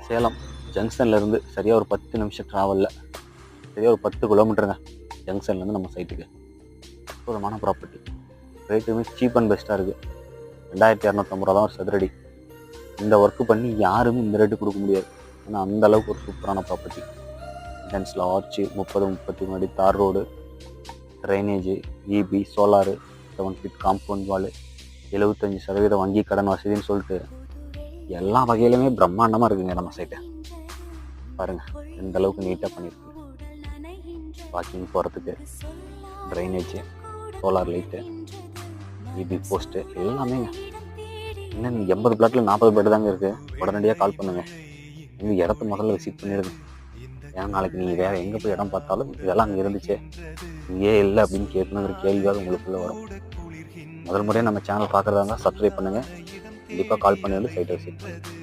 சேலம் ஜங்ஷன்லேருந்து சரியாக ஒரு 10 நிமிஷம் ட்ராவலில், சரியாக ஒரு 10 கிலோமீட்டருங்க ஜங்ஷன்லேருந்து நம்ம சைட்டுக்கு. அற்புதமான ப்ராப்பர்ட்டி, ரேட்டுமே சீப் அண்ட் பெஸ்ட்டாக இருக்குது. 2250 ரூபா தான் ஒரு சதுரடி. இந்த ஒர்க்கு பண்ணி யாருமே இந்த ரேட்டு கொடுக்க முடியாது. ஏன்னா அந்த அளவுக்கு ஒரு சூப்பரான ப்ராப்பர்ட்டி. என்ட்ரன்ஸில் ஆர்ச்சு, 30-33 அடி tar road, drainage, EB, solar, 7 feet compound wall, 75% வங்கி கடன் வசதின்னு சொல்லிட்டு எல்லா வகையிலுமே பிரம்மாண்டமாக இருக்குங்க நம்ம சைட்டை. பாருங்கள் எந்த அளவுக்கு நீட்டாக பண்ணியிருக்கு. வாக்கிங் போகிறதுக்கு drainage, solar light, EB post எல்லாமேங்க. இன்னும் 80 பிளாட்டில் 40 பிளாட் தாங்க இருக்குது. உடனடியாக கால் பண்ணுங்கள். இந்த இடத்த முதல்ல விசிட் பண்ணிடுங்க. ஏன்னா நாளைக்கு நீங்கள் வேறு எங்கே போய் இடம் பார்த்தாலும் இதெல்லாம் அங்கே இருந்துச்சு, இங்கே இல்லை அப்படின்னு கேட்கணுங்கிற கேள்வியாவது உங்களுக்குள்ளே வரும். முதல் முறையாக நம்ம சேனல் பார்க்குறதா இருந்தால் சப்ஸ்கிரைப் பண்ணுங்கள். கண்டிப்பாக கால் பண்ணி வந்து சைட்டை விசிட் பண்ணுங்கள்.